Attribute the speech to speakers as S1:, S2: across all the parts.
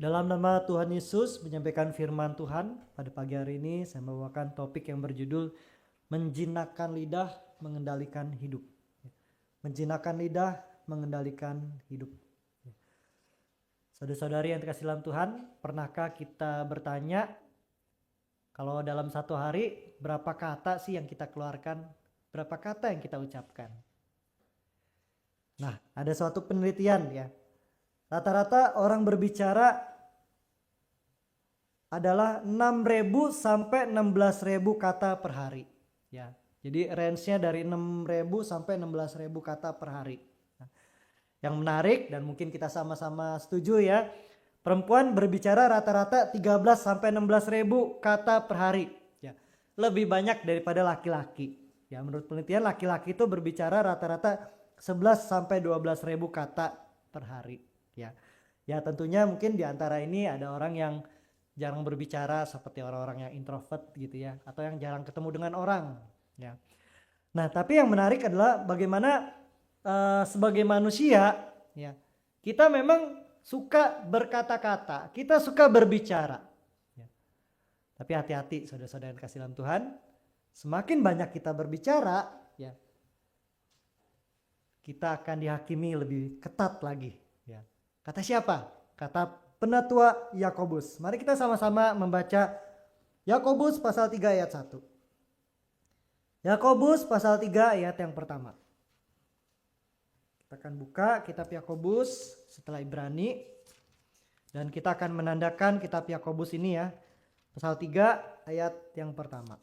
S1: Dalam nama Tuhan Yesus menyampaikan firman Tuhan pada pagi hari ini, saya membawakan topik yang berjudul menjinakkan lidah mengendalikan hidup. Menjinakkan lidah mengendalikan hidup. Saudara-saudari yang dikasihi dalam Tuhan, pernahkah kita bertanya kalau dalam satu hari berapa kata sih yang kita keluarkan, berapa kata yang kita ucapkan? Nah, ada suatu penelitian ya. Rata-rata orang berbicara adalah 6.000 sampai 16.000 kata per hari. Ya, jadi range-nya dari 6.000 sampai 16.000 kata per hari. Nah, yang menarik dan mungkin kita sama-sama setuju ya, perempuan berbicara rata-rata 13 sampai 16.000 kata per hari. Ya, lebih banyak daripada laki-laki. Ya, menurut penelitian laki-laki itu berbicara rata-rata 11 sampai 12.000 kata per hari. Ya, ya tentunya mungkin di antara ini ada orang yang jarang berbicara seperti orang-orang yang introvert gitu ya, atau yang jarang ketemu dengan orang ya. Nah, tapi yang menarik adalah bagaimana sebagai manusia ya, kita memang suka berkata-kata, kita suka berbicara ya. Tapi hati-hati saudara-saudara yang kasih dalam Tuhan, semakin banyak kita berbicara ya, kita akan dihakimi lebih ketat lagi ya. Kata siapa? Kata Penatua Yakobus. Mari kita sama-sama membaca Yakobus pasal 3 ayat 1. Yakobus pasal 3 ayat yang pertama. Kita akan buka kitab Yakobus setelah Ibrani. Dan kita akan menandakan kitab Yakobus ini ya. Pasal 3 ayat yang pertama.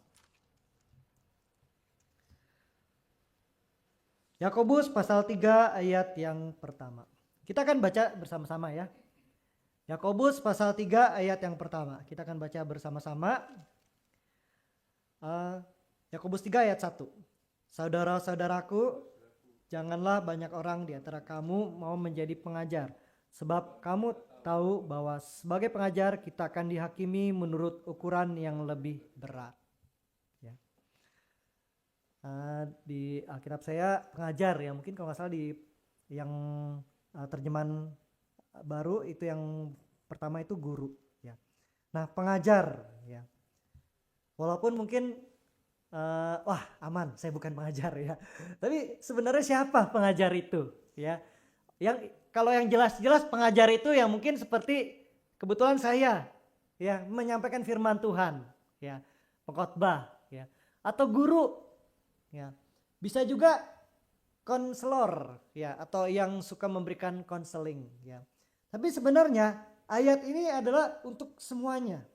S1: Yakobus pasal 3 ayat yang pertama. Kita akan baca bersama-sama ya. Yakobus pasal 3 ayat yang pertama. Kita akan baca bersama-sama. Yakobus 3 ayat 1. Saudara-saudaraku, janganlah banyak orang di antara kamu mau menjadi pengajar. Sebab kamu tahu bahwa sebagai pengajar kita akan dihakimi menurut ukuran yang lebih berat. Ya. Di Alkitab saya pengajar ya. Mungkin kalau nggak salah di yang terjemahan baru itu yang pertama itu guru ya. Nah, pengajar ya. Walaupun mungkin wah aman saya bukan pengajar ya. Tapi sebenarnya siapa pengajar itu ya? Yang kalau yang jelas-jelas pengajar itu yang mungkin seperti kebetulan saya ya menyampaikan firman Tuhan ya, pengkhotbah ya, atau guru ya. Bisa juga konselor ya, atau yang suka memberikan konseling ya. Tapi sebenarnya ayat ini adalah untuk semuanya.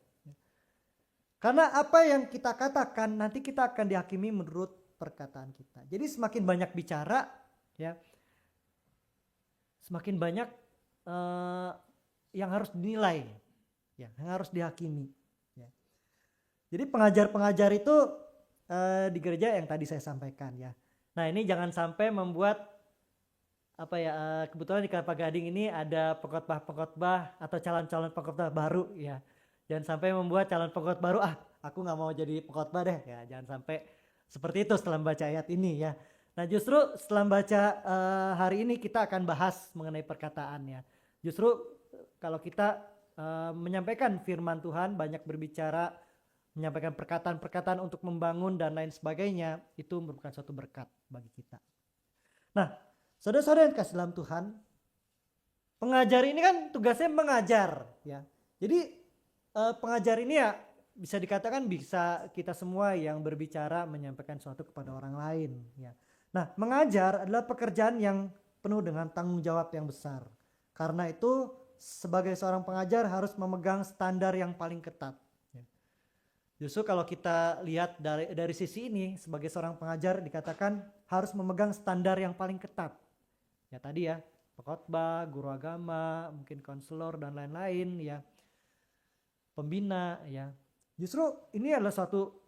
S1: Karena apa yang kita katakan nanti kita akan dihakimi menurut perkataan kita. Jadi semakin banyak bicara ya, semakin banyak yang harus dinilai ya, yang harus dihakimi ya. Jadi pengajar-pengajar itu di gereja yang tadi saya sampaikan ya. Nah, ini jangan sampai membuat kebetulan di Kelapa Gading ini ada pengkhotbah atau calon-calon pengkhotbah baru ya. Jangan sampai membuat calon pengkhotbah baru, aku nggak mau jadi pengkhotbah deh ya. Jangan sampai seperti itu setelah membaca ayat ini ya. Nah, justru setelah membaca hari ini kita akan bahas mengenai perkataannya. Justru kalau kita menyampaikan firman Tuhan, banyak berbicara, menyampaikan perkataan-perkataan untuk membangun dan lain sebagainya, itu merupakan suatu berkat bagi kita. Nah, saudara-saudara yang kasih dalam Tuhan, pengajar ini kan tugasnya mengajar ya. Jadi pengajar ini ya bisa dikatakan bisa kita semua yang berbicara menyampaikan sesuatu kepada orang lain ya. Nah, mengajar adalah pekerjaan yang penuh dengan tanggung jawab yang besar. Karena itu sebagai seorang pengajar harus memegang standar yang paling ketat. Ya. Justru kalau kita lihat dari sisi ini, sebagai seorang pengajar dikatakan harus memegang standar yang paling ketat. Ya tadi ya, pengkhotbah, guru agama, mungkin konselor dan lain-lain ya, pembina ya. Justru ini adalah suatu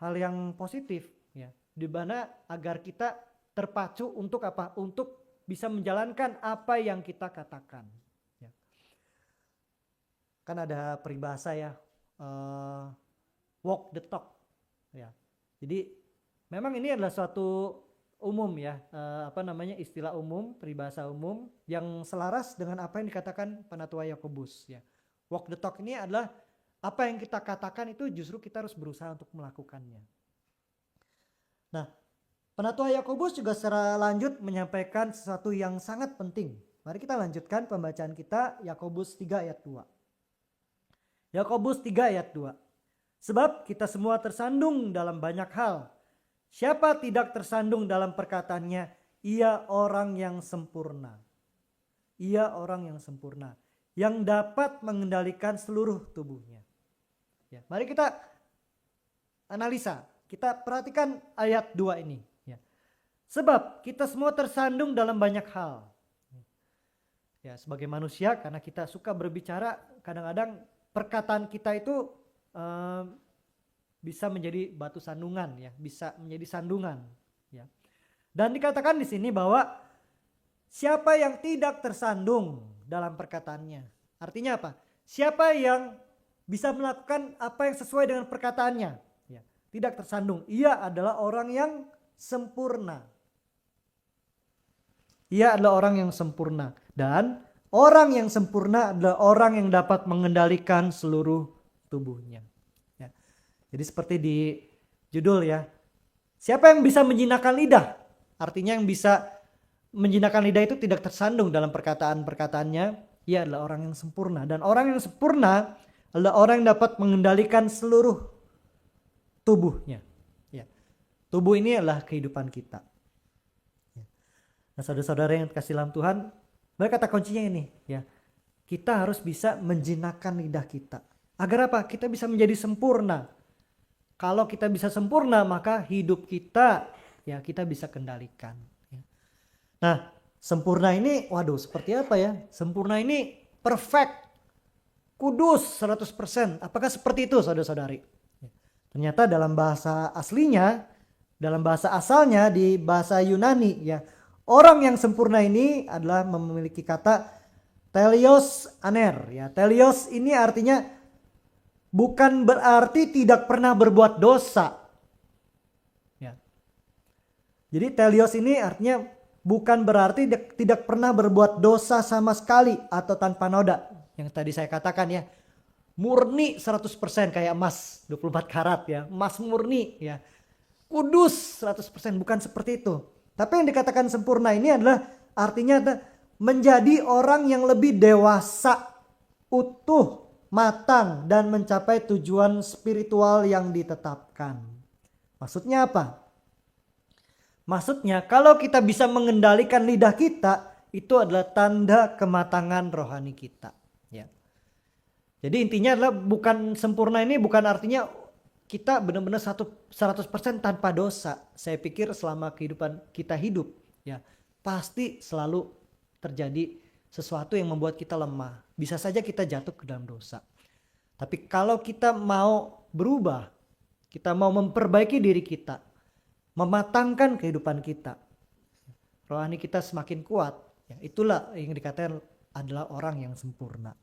S1: hal yang positif ya, di mana agar kita terpacu untuk apa? Untuk bisa menjalankan apa yang kita katakan ya. Kan ada peribahasa ya, walk the talk ya. Jadi memang ini adalah suatu umum ya, istilah umum, peribahasa umum yang selaras dengan apa yang dikatakan Penatua Yakobus ya. Walk the talk ini adalah apa yang kita katakan itu justru kita harus berusaha untuk melakukannya. Nah, penatua Yakobus juga secara lanjut menyampaikan sesuatu yang sangat penting. Mari kita lanjutkan pembacaan kita, Yakobus 3 ayat 2. Yakobus 3 ayat 2. Sebab kita semua tersandung dalam banyak hal. Siapa tidak tersandung dalam perkataannya, ia orang yang sempurna. Ia orang yang sempurna, yang dapat mengendalikan seluruh tubuhnya. Ya, mari kita analisa, kita perhatikan ayat 2 ini. Ya. Sebab kita semua tersandung dalam banyak hal. Ya, sebagai manusia, karena kita suka berbicara, kadang-kadang perkataan kita itu bisa menjadi batu sandungan, ya, bisa menjadi sandungan. Ya. Dan dikatakan di sini bahwa siapa yang tidak tersandung dalam perkataannya. Artinya apa? Siapa yang bisa melakukan apa yang sesuai dengan perkataannya. Ya, tidak tersandung. Ia adalah orang yang sempurna. Ia adalah orang yang sempurna. Dan orang yang sempurna adalah orang yang dapat mengendalikan seluruh tubuhnya. Ya. Jadi seperti di judul ya. Siapa yang bisa menjinakkan lidah? Artinya yang bisa menjinakkan lidah itu tidak tersandung dalam perkataan-perkataannya. Ia adalah orang yang sempurna. Dan orang yang sempurna adalah orang yang dapat mengendalikan seluruh tubuhnya. Ya. Tubuh ini adalah kehidupan kita. Nah, saudara-saudara yang kasih dalam Tuhan, mari kata kuncinya ini, ya. Kita harus bisa menjinakkan lidah kita. Agar apa? Kita bisa menjadi sempurna. Kalau kita bisa sempurna, maka hidup kita, ya, kita bisa kendalikan. Ya. Nah, sempurna ini, waduh, seperti apa ya? Sempurna ini perfect, kudus 100%. Apakah seperti itu, saudara-saudari? Ya. Ternyata dalam bahasa aslinya, dalam bahasa asalnya di bahasa Yunani, ya. Orang yang sempurna ini adalah memiliki kata telios aner. Ya, telios ini artinya bukan berarti tidak pernah berbuat dosa. Ya. Jadi telios ini artinya bukan berarti tidak pernah berbuat dosa sama sekali atau tanpa noda. Yang tadi saya katakan ya, murni 100% kayak emas 24 karat ya, emas murni ya. Kudus 100%, bukan seperti itu. Tapi yang dikatakan sempurna ini adalah artinya menjadi orang yang lebih dewasa, utuh, matang, dan mencapai tujuan spiritual yang ditetapkan. Maksudnya apa? Maksudnya kalau kita bisa mengendalikan lidah kita, itu adalah tanda kematangan rohani kita. Ya. Jadi intinya adalah bukan sempurna ini bukan artinya kita benar-benar 100% tanpa dosa. Saya pikir selama kehidupan kita hidup, ya pasti selalu terjadi sesuatu yang membuat kita lemah. Bisa saja kita jatuh ke dalam dosa. Tapi kalau kita mau berubah, kita mau memperbaiki diri kita, mematangkan kehidupan kita, rohani kita semakin kuat, ya itulah yang dikatakan adalah orang yang sempurna.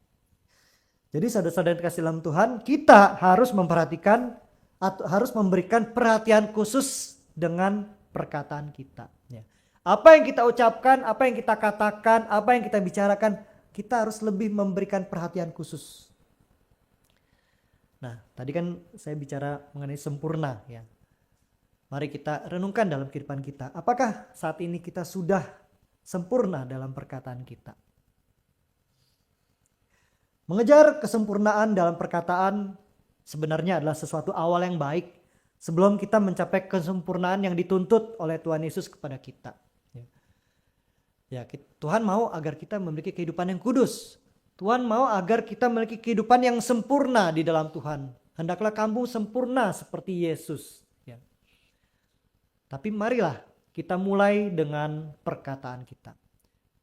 S1: Jadi saudara-saudara yang kasih dalam Tuhan, kita harus memperhatikan atau harus memberikan perhatian khusus dengan perkataan kita. Ya. Apa yang kita ucapkan, apa yang kita katakan, apa yang kita bicarakan, kita harus lebih memberikan perhatian khusus. Nah, tadi kan saya bicara mengenai sempurna ya. Mari kita renungkan dalam kehidupan kita. Apakah saat ini kita sudah sempurna dalam perkataan kita? Mengejar kesempurnaan dalam perkataan sebenarnya adalah sesuatu awal yang baik sebelum kita mencapai kesempurnaan yang dituntut oleh Tuhan Yesus kepada kita. Ya, Tuhan mau agar kita memiliki kehidupan yang kudus. Tuhan mau agar kita memiliki kehidupan yang sempurna di dalam Tuhan. Hendaklah kamu sempurna seperti Yesus. Ya. Tapi marilah kita mulai dengan perkataan kita.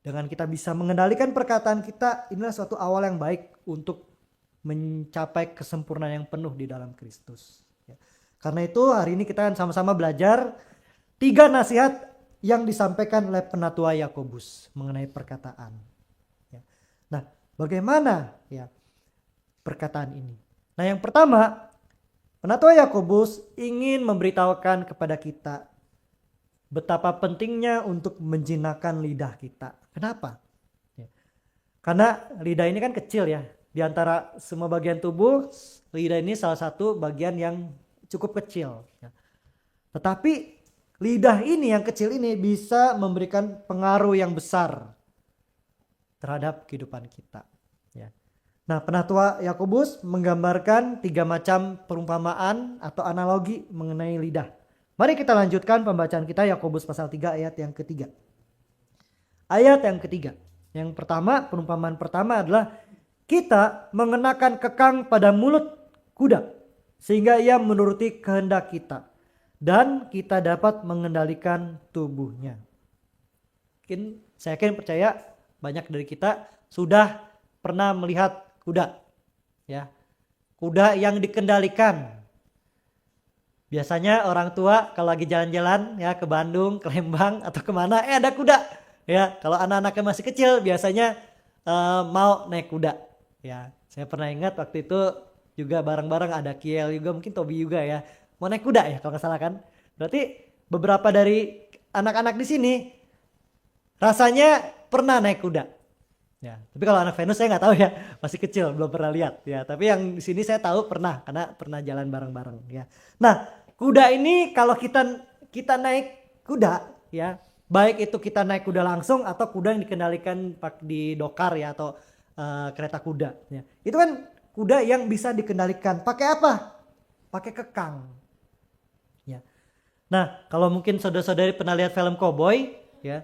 S1: Dengan kita bisa mengendalikan perkataan kita, inilah suatu awal yang baik untuk mencapai kesempurnaan yang penuh di dalam Kristus. Ya. Karena itu hari ini kita akan sama-sama belajar 3 nasihat yang disampaikan oleh penatua Yakobus mengenai perkataan. Ya. Nah, bagaimana ya perkataan ini? Nah, yang pertama, penatua Yakobus ingin memberitahukan kepada kita betapa pentingnya untuk menjinakkan lidah kita. Kenapa? Ya. Karena lidah ini kan kecil ya. Di antara semua bagian tubuh, lidah ini salah satu bagian yang cukup kecil. Ya. Tetapi lidah ini yang kecil ini bisa memberikan pengaruh yang besar terhadap kehidupan kita. Ya. Nah, penatua Yakobus menggambarkan 3 macam perumpamaan atau analogi mengenai lidah. Mari kita lanjutkan pembacaan kita Yakobus pasal 3 ayat yang ketiga. Ayat yang ketiga. Yang pertama, perumpamaan pertama adalah kita mengenakan kekang pada mulut kuda sehingga ia menuruti kehendak kita dan kita dapat mengendalikan tubuhnya. Saya yakin percaya banyak dari kita sudah pernah melihat kuda, ya, kuda yang dikendalikan. Biasanya orang tua kalau lagi jalan-jalan ya ke Bandung, ke Lembang atau kemana, ada kuda. Ya, kalau anak-anaknya masih kecil biasanya mau naik kuda. Ya, saya pernah ingat waktu itu juga bareng-bareng ada Kiel juga, mungkin Tobi juga ya, mau naik kuda ya kalau nggak salah kan. Berarti beberapa dari anak-anak di sini rasanya pernah naik kuda. Ya, tapi kalau anak Venus saya nggak tahu ya, masih kecil belum pernah lihat ya. Tapi yang di sini saya tahu pernah karena pernah jalan bareng-bareng ya. Nah, kuda ini kalau kita naik kuda ya, baik itu kita naik kuda langsung atau kuda yang dikendalikan di dokar ya atau kereta kuda ya. Itu kan kuda yang bisa dikendalikan pakai apa? Pakai kekang. Ya. Nah, kalau mungkin saudara-saudari pernah lihat film cowboy ya,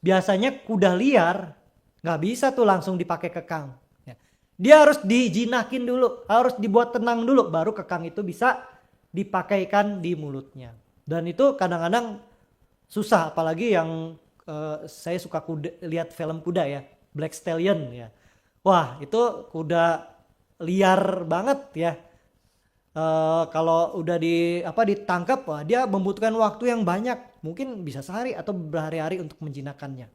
S1: biasanya kuda liar nggak bisa tuh langsung dipakai kekang. Ya. Dia harus dijinakin dulu, harus dibuat tenang dulu, baru kekang itu bisa dipakaikan di mulutnya. Dan itu kadang-kadang susah, apalagi yang saya suka lihat film kuda ya, Black Stallion ya. Wah, itu kuda liar banget ya. Kalau udah ditangkap, wah, dia membutuhkan waktu yang banyak, mungkin bisa sehari atau berhari-hari untuk menjinakkannya.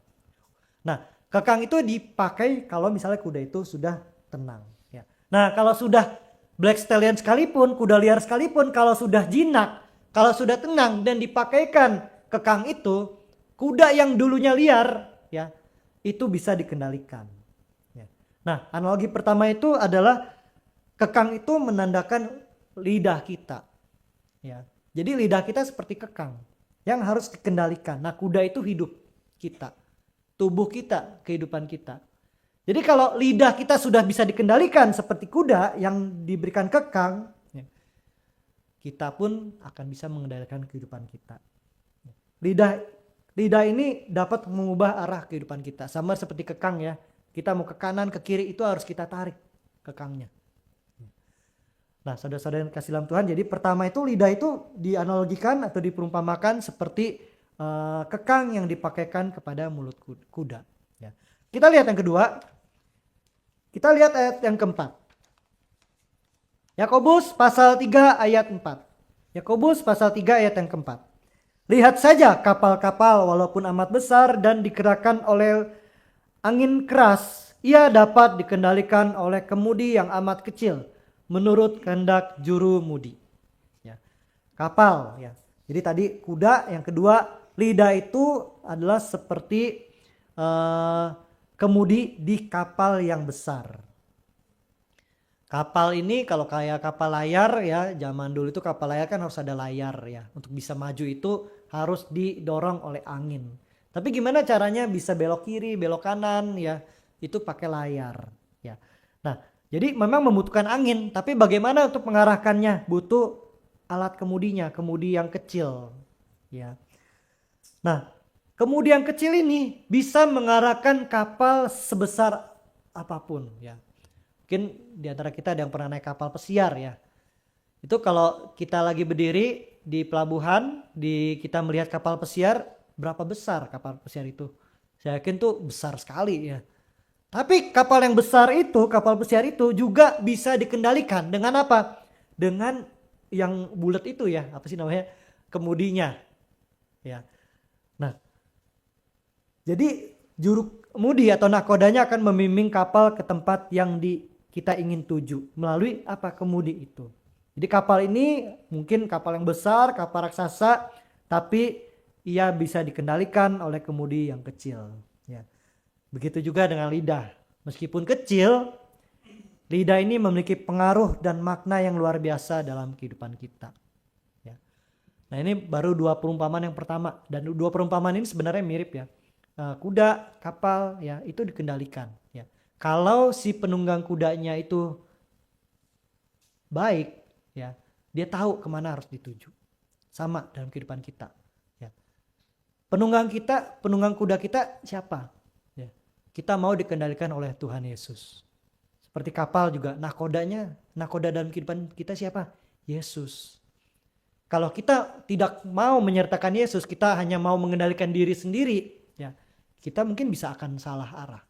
S1: Nah, kekang itu dipakai kalau misalnya kuda itu sudah tenang. Ya. Nah, kalau sudah Black Stallion sekalipun, kuda liar sekalipun, kalau sudah jinak, kalau sudah tenang dan dipakaikan kekang itu, kuda yang dulunya liar ya, itu bisa dikendalikan. Ya. Nah, analogi pertama itu adalah kekang itu menandakan lidah kita. Ya. Jadi lidah kita seperti kekang yang harus dikendalikan. Nah, kuda itu hidup kita, tubuh kita, kehidupan kita. Jadi kalau lidah kita sudah bisa dikendalikan seperti kuda yang diberikan kekang, ya, kita pun akan bisa mengendalikan kehidupan kita. Lidah ini dapat mengubah arah kehidupan kita. Sama seperti kekang ya. Kita mau ke kanan, ke kiri itu harus kita tarik kekangnya. Nah, saudara-saudara yang kasih dalam Tuhan, jadi pertama itu lidah itu dianalogikan atau diperumpamakan seperti kekang yang dipakaikan kepada mulut kuda. Ya. Kita lihat yang kedua. Kita lihat ayat yang keempat. Yakobus pasal 3 ayat 4. Yakobus pasal 3 ayat yang keempat. Lihat saja kapal-kapal walaupun amat besar dan digerakkan oleh angin keras, ia dapat dikendalikan oleh kemudi yang amat kecil menurut kehendak juru mudi. Ya. Kapal ya. Jadi tadi kuda, yang kedua lidah itu adalah seperti kemudi di kapal yang besar. Kapal ini kalau kayak kapal layar ya, zaman dulu itu kapal layar kan harus ada layar ya. Untuk bisa maju itu harus didorong oleh angin. Tapi gimana caranya bisa belok kiri, belok kanan ya, itu pakai layar ya. Nah, jadi memang membutuhkan angin, tapi bagaimana untuk mengarahkannya? Butuh alat kemudinya, kemudi yang kecil ya. Nah, kemudi yang kecil ini bisa mengarahkan kapal sebesar apapun ya. Mungkin di antara kita ada yang pernah naik kapal pesiar ya. Itu kalau kita lagi berdiri di pelabuhan, kita melihat kapal pesiar, berapa besar kapal pesiar itu? Saya yakin tuh besar sekali ya. Tapi kapal yang besar itu, kapal pesiar itu juga bisa dikendalikan dengan apa? Dengan yang bulat itu ya, apa sih namanya? Kemudinya. Ya. Nah, jadi juru kemudi atau nakodanya akan membimbing kapal ke tempat yang kita ingin tuju melalui apa? Kemudi itu. Jadi kapal ini mungkin kapal yang besar, kapal raksasa, tapi ia bisa dikendalikan oleh kemudi yang kecil. Ya. Begitu juga dengan lidah. Meskipun kecil, lidah ini memiliki pengaruh dan makna yang luar biasa dalam kehidupan kita. Ya. Nah ini baru 2 perumpamaan yang pertama, dan 2 perumpamaan ini sebenarnya mirip ya. Kuda, kapal ya itu dikendalikan. Ya. Kalau si penunggang kudanya itu baik, ya dia tahu kemana harus dituju. Sama dalam kehidupan kita. Ya. Penunggang kuda kita siapa? Ya. Kita mau dikendalikan oleh Tuhan Yesus. Seperti kapal juga, nakoda dalam kehidupan kita siapa? Yesus. Kalau kita tidak mau menyertakan Yesus, kita hanya mau mengendalikan diri sendiri, ya kita mungkin bisa akan salah arah.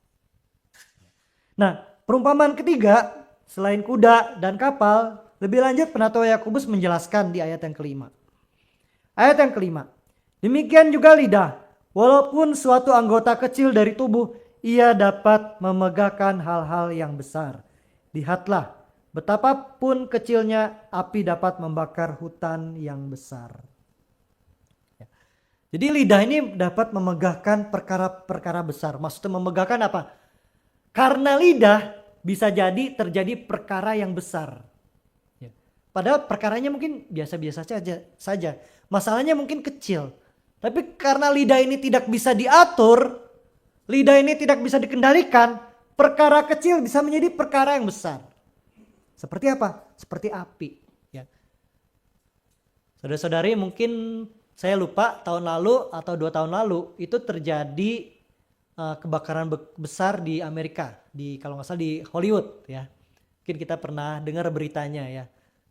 S1: Nah, perumpamaan ketiga, selain kuda dan kapal, lebih lanjut penatua Yakobus menjelaskan di ayat yang kelima. Ayat yang kelima, demikian juga lidah, walaupun suatu anggota kecil dari tubuh, ia dapat memegahkan hal-hal yang besar. Lihatlah, betapapun kecilnya api dapat membakar hutan yang besar. Jadi lidah ini dapat memegahkan perkara-perkara besar. Maksudnya memegahkan apa? Karena lidah bisa jadi terjadi perkara yang besar. Padahal perkaranya mungkin biasa-biasa saja. Masalahnya mungkin kecil. Tapi karena lidah ini tidak bisa diatur, lidah ini tidak bisa dikendalikan, perkara kecil bisa menjadi perkara yang besar. Seperti apa? Seperti api. Ya. Saudara-saudari, mungkin saya lupa tahun lalu atau 2 tahun lalu itu terjadi kebakaran besar di Amerika, kalau nggak salah di Hollywood ya. Mungkin kita pernah dengar beritanya ya.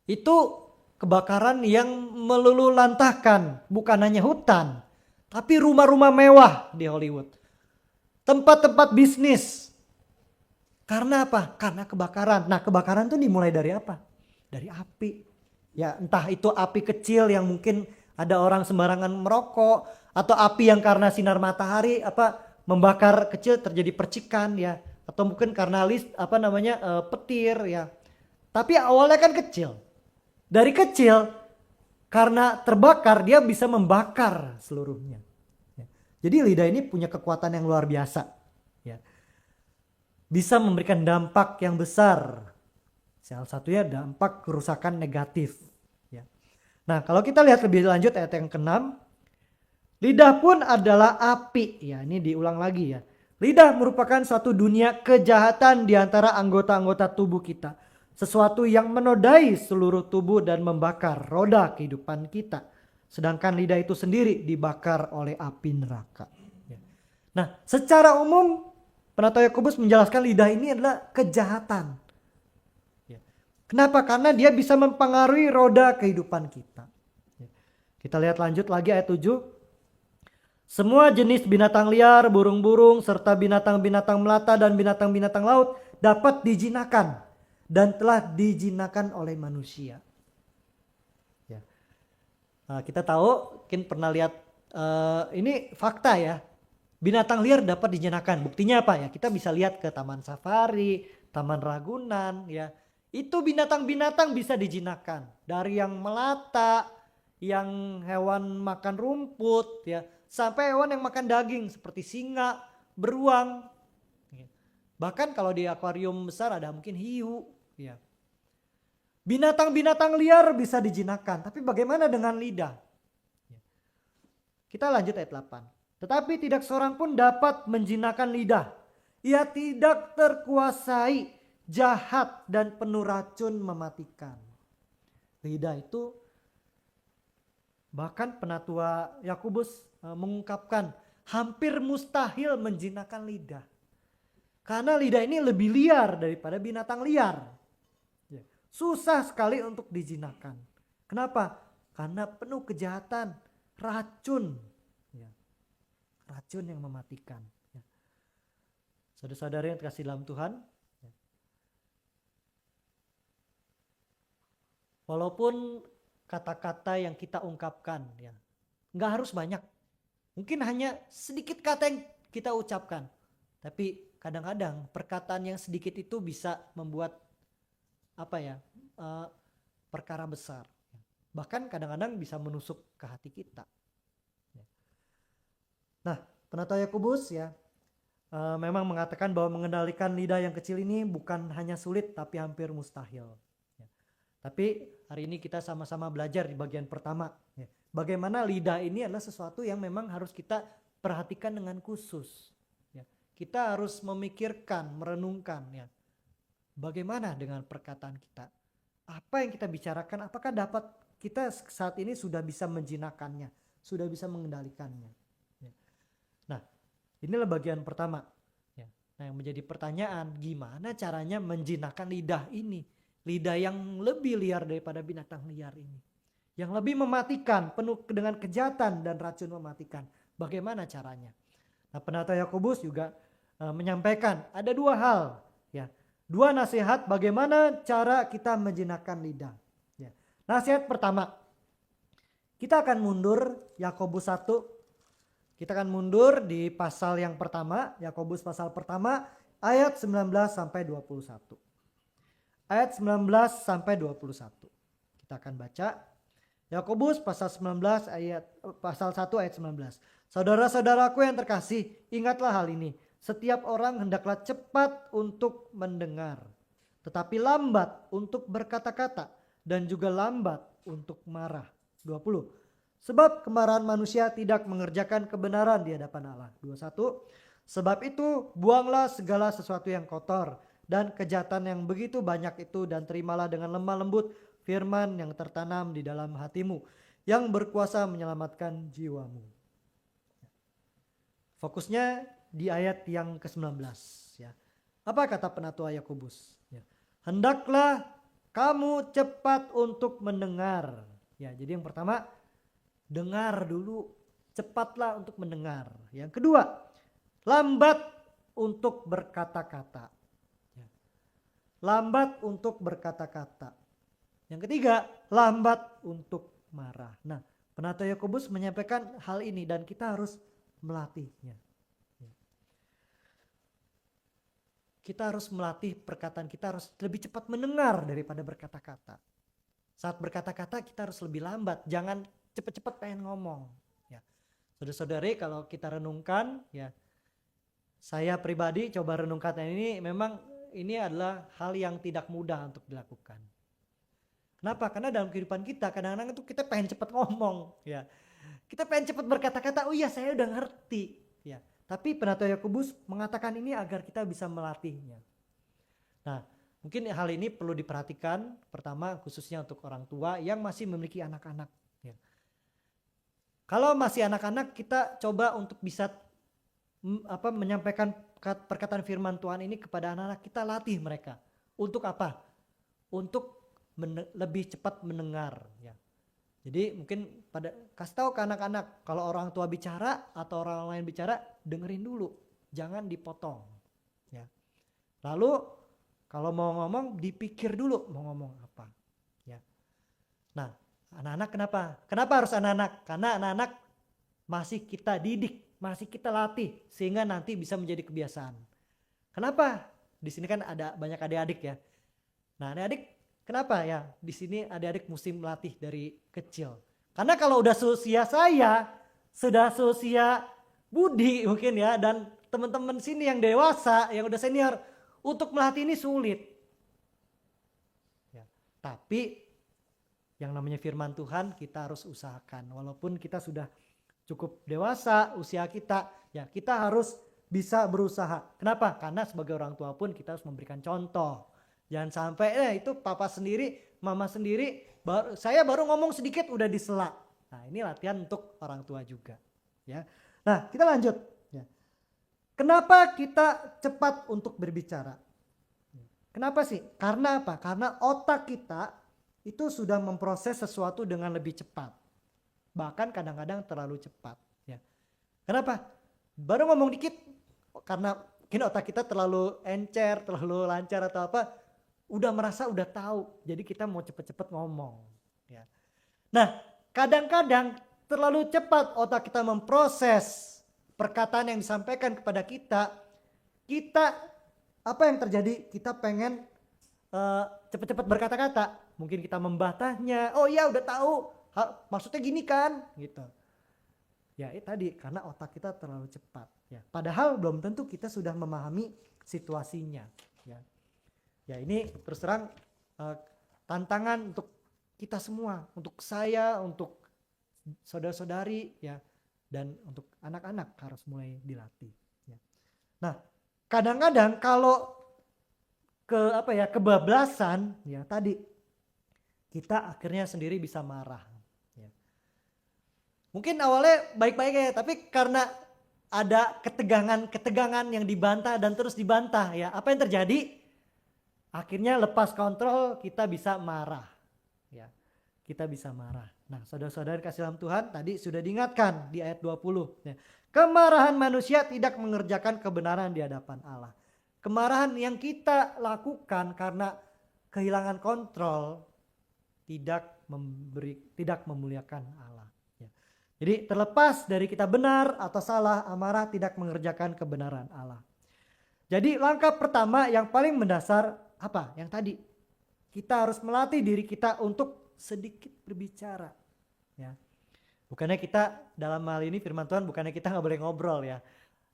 S1: Itu kebakaran yang melululantahkan bukan hanya hutan, tapi rumah-rumah mewah di Hollywood. Tempat-tempat bisnis. Karena apa? Karena kebakaran. Nah, kebakaran itu dimulai dari apa? Dari api. Ya, entah itu api kecil yang mungkin ada orang sembarangan merokok, atau api yang karena sinar matahari membakar kecil terjadi percikan ya, atau mungkin karena petir ya. Tapi awalnya kan kecil. Dari kecil karena terbakar dia bisa membakar seluruhnya. Jadi lidah ini punya kekuatan yang luar biasa. Ya. Bisa memberikan dampak yang besar. Salah satunya dampak kerusakan negatif. Ya. Nah kalau kita lihat lebih lanjut ayat yang ke-6. Lidah pun adalah api. Ya ini diulang lagi ya. Lidah merupakan suatu dunia kejahatan di antara anggota-anggota tubuh kita. Sesuatu yang menodai seluruh tubuh dan membakar roda kehidupan kita. Sedangkan lidah itu sendiri dibakar oleh api neraka. Nah, secara umum penatua Yakobus menjelaskan lidah ini adalah kejahatan. Kenapa? Karena dia bisa mempengaruhi roda kehidupan kita. Kita lihat lanjut lagi ayat 7. Semua jenis binatang liar, burung-burung, serta binatang-binatang melata dan binatang-binatang laut dapat dijinakan dan telah dijinakan oleh manusia. Kita tahu, mungkin pernah lihat ini fakta ya. Binatang liar dapat dijinakan. Buktinya apa ya? Kita bisa lihat ke taman safari, taman Ragunan ya. Itu binatang-binatang bisa dijinakan. Dari yang melata, yang hewan makan rumput ya, sampai hewan yang makan daging seperti singa, beruang. Bahkan kalau di akuarium besar ada mungkin hiu ya. Binatang-binatang liar bisa dijinakkan, tapi bagaimana dengan lidah? Kita lanjut ayat 8. Tetapi tidak seorang pun dapat menjinakkan lidah. Ia tidak terkuasai, jahat dan penuh racun mematikan. Lidah itu bahkan penatua Yakobus mengungkapkan hampir mustahil menjinakkan lidah. Karena lidah ini lebih liar daripada binatang liar. Susah sekali untuk dijinakkan. Kenapa? Karena penuh kejahatan, racun. Racun yang mematikan. Saudara-saudara yang terkasih dalam Tuhan. Walaupun kata-kata yang kita ungkapkan, nggak harus banyak. Mungkin hanya sedikit kata yang kita ucapkan. Tapi kadang-kadang perkataan yang sedikit itu bisa membuat perkara besar. Bahkan kadang-kadang bisa menusuk ke hati kita. Nah, penatua Yakobus memang mengatakan bahwa mengendalikan lidah yang kecil ini bukan hanya sulit tapi hampir mustahil. Ya. Tapi hari ini kita sama-sama belajar di bagian pertama. Ya. Bagaimana lidah ini adalah sesuatu yang memang harus kita perhatikan dengan khusus. Ya. Kita harus memikirkan, merenungkan. Ya. Bagaimana dengan perkataan kita? Apa yang kita bicarakan, apakah dapat kita saat ini sudah bisa menjinakkannya, sudah bisa mengendalikannya. Ya. Nah, inilah bagian pertama. Ya. Nah, yang menjadi pertanyaan, gimana caranya menjinakkan lidah ini? Lidah yang lebih liar daripada binatang liar ini. Yang lebih mematikan, penuh dengan kejahatan dan racun mematikan. Bagaimana caranya? Nah, Pendeta Yakobus juga menyampaikan ada dua hal. Ya. Dua nasihat bagaimana cara kita menjinakkan lidah. Ya. Nasihat pertama, kita akan mundur Yakobus 1. Kita akan mundur di pasal yang pertama, Yakobus pasal pertama ayat 19 sampai 21. Ayat 19 sampai 21. Kita akan baca Yakobus pasal 19 pasal 1 ayat 19. Saudara-saudaraku yang terkasih, ingatlah hal ini. Setiap orang hendaklah cepat untuk mendengar, tetapi lambat untuk berkata-kata dan juga lambat untuk marah. 20. Sebab kemarahan manusia tidak mengerjakan kebenaran di hadapan Allah. 21. Sebab itu buanglah segala sesuatu yang kotor dan kejahatan yang begitu banyak itu dan terimalah dengan lemah lembut firman yang tertanam di dalam hatimu yang berkuasa menyelamatkan jiwamu. Fokusnya di ayat yang ke-19 ya. Apa kata penatua Yakobus? Ya. Hendaklah kamu cepat untuk mendengar. Ya, jadi yang pertama dengar dulu, cepatlah untuk mendengar. Yang kedua, lambat untuk berkata-kata. Ya. Lambat untuk berkata-kata. Yang ketiga, lambat untuk marah. Nah, penatua Yakobus menyampaikan hal ini dan kita harus melatihnya. Kita harus melatih perkataan kita, harus lebih cepat mendengar daripada berkata-kata. Saat berkata-kata kita harus lebih lambat, jangan cepat-cepat pengen ngomong. Ya. Saudara-saudari, kalau kita renungkan, ya, saya pribadi coba renungkan ini, memang ini adalah hal yang tidak mudah untuk dilakukan. Kenapa? Karena dalam kehidupan kita kadang-kadang itu kita pengen cepat ngomong, ya. Kita pengen cepat berkata-kata, oh iya saya udah ngerti, ya. Tapi penatua Yakobus mengatakan ini agar kita bisa melatihnya. Nah, mungkin hal ini perlu diperhatikan pertama khususnya untuk orang tua yang masih memiliki anak-anak. Ya. Kalau masih anak-anak kita coba untuk bisa menyampaikan perkataan firman Tuhan ini kepada anak-anak, kita latih mereka. Untuk apa? Untuk lebih cepat mendengar. Ya. Jadi mungkin kasih tahu ke anak-anak kalau orang tua bicara atau orang lain bicara dengerin dulu, jangan dipotong. Ya. Lalu kalau mau ngomong dipikir dulu mau ngomong apa. Ya. Nah, anak-anak kenapa? Kenapa harus anak-anak? Karena anak-anak masih kita didik, masih kita latih sehingga nanti bisa menjadi kebiasaan. Kenapa? Di sini kan ada banyak adik-adik ya. Nah, adik-adik kenapa ya di sini adik-adik mesti melatih dari kecil? Karena kalau udah seusia saya, sudah seusia Budi mungkin ya, dan teman-teman sini yang dewasa, yang udah senior, untuk melatih ini sulit. Ya, tapi yang namanya firman Tuhan kita harus usahakan. Walaupun kita sudah cukup dewasa usia kita, ya kita harus bisa berusaha. Kenapa? Karena sebagai orang tua pun kita harus memberikan contoh. Jangan sampai itu papa sendiri, mama sendiri, saya baru ngomong sedikit udah disela. Nah, ini latihan untuk orang tua juga. Ya. Nah, kita lanjut. Ya. Kenapa kita cepat untuk berbicara? Kenapa sih? Karena apa? Karena otak kita itu sudah memproses sesuatu dengan lebih cepat. Bahkan kadang-kadang terlalu cepat. Ya. Kenapa? Baru ngomong dikit, karena mungkin otak kita terlalu encer, terlalu lancar atau apa, udah merasa udah tahu, jadi kita mau cepet-cepet ngomong. Ya. Nah, kadang-kadang terlalu cepat otak kita memproses perkataan yang disampaikan kepada kita apa yang terjadi? Kita pengen cepet-cepet berkata-kata, mungkin kita membatahnya. Oh iya udah tahu, maksudnya gini kan, gitu. Ya tadi karena otak kita terlalu cepat. Ya, padahal belum tentu kita sudah memahami situasinya. Ya, ya ini terus terang tantangan untuk kita semua, untuk saya, untuk saudara-saudari, ya, dan untuk anak-anak harus mulai dilatih. Ya. Nah, kadang-kadang kalau kebablasan, ya tadi kita akhirnya sendiri bisa marah. Ya. Mungkin awalnya baik-baik ya, tapi karena ada ketegangan yang dibantah dan terus dibantah, ya apa yang terjadi? Akhirnya lepas kontrol, kita bisa marah. Ya, kita bisa marah. Nah, saudara-saudara kasih dalam Tuhan, tadi sudah diingatkan di ayat 20. Ya. Kemarahan manusia tidak mengerjakan kebenaran di hadapan Allah. Kemarahan yang kita lakukan karena kehilangan kontrol tidak memuliakan Allah. Ya. Jadi terlepas dari kita benar atau salah, amarah tidak mengerjakan kebenaran Allah. Jadi langkah pertama yang paling mendasar apa? Yang tadi, kita harus melatih diri kita untuk sedikit berbicara. Ya. Bukannya kita dalam hal ini firman Tuhan, bukannya kita nggak boleh ngobrol ya.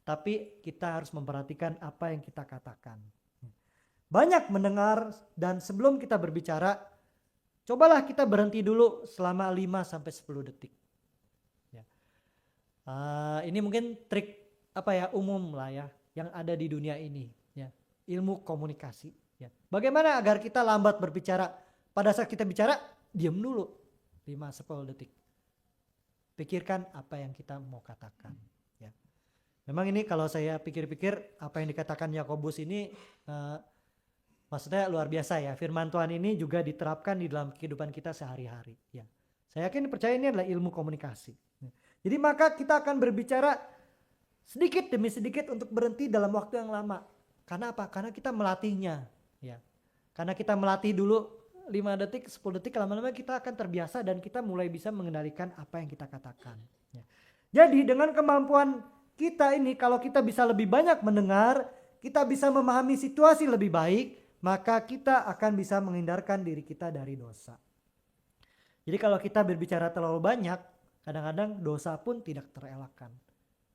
S1: Tapi kita harus memperhatikan apa yang kita katakan. Banyak mendengar dan sebelum kita berbicara, cobalah kita berhenti dulu selama 5-10 detik. Ya. Ini mungkin trik umum lah ya yang ada di dunia ini. Ya. Ilmu komunikasi. Ya. Bagaimana agar kita lambat berbicara? Pada saat kita bicara, diam dulu 5-10 detik. Pikirkan apa yang kita mau katakan. Ya. Memang ini kalau saya pikir-pikir apa yang dikatakan Yakobus ini maksudnya luar biasa ya. Firman Tuhan ini juga diterapkan di dalam kehidupan kita sehari-hari. Ya. Saya yakin percaya ini adalah ilmu komunikasi. Ya. Jadi maka kita akan berbicara sedikit demi sedikit untuk berhenti dalam waktu yang lama. Karena apa? Karena kita melatihnya. Ya. Karena kita melatih dulu 5 detik, 10 detik, lama-lama kita akan terbiasa dan kita mulai bisa mengendalikan apa yang kita katakan. Ya. Jadi dengan kemampuan kita ini, kalau kita bisa lebih banyak mendengar, kita bisa memahami situasi lebih baik, maka kita akan bisa menghindarkan diri kita dari dosa. Jadi kalau kita berbicara terlalu banyak, kadang-kadang dosa pun tidak terelakkan.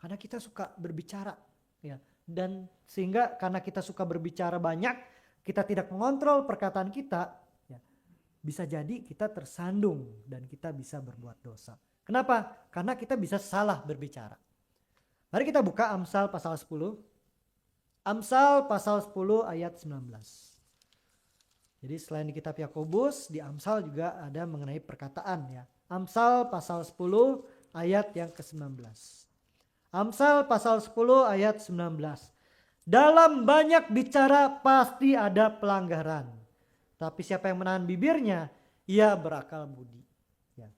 S1: Karena kita suka berbicara, ya. Dan sehingga karena kita suka berbicara banyak, kita tidak mengontrol perkataan kita, ya, bisa jadi kita tersandung dan kita bisa berbuat dosa. Kenapa? Karena kita bisa salah berbicara. Mari kita buka Amsal pasal 10. Amsal pasal 10 ayat 19. Jadi selain di kitab Yakobus, di Amsal juga ada mengenai perkataan ya. Amsal pasal 10 ayat yang ke-19. Amsal pasal 10 ayat 19. Dalam banyak bicara pasti ada pelanggaran. Tapi siapa yang menahan bibirnya, ia berakal budi. Ya.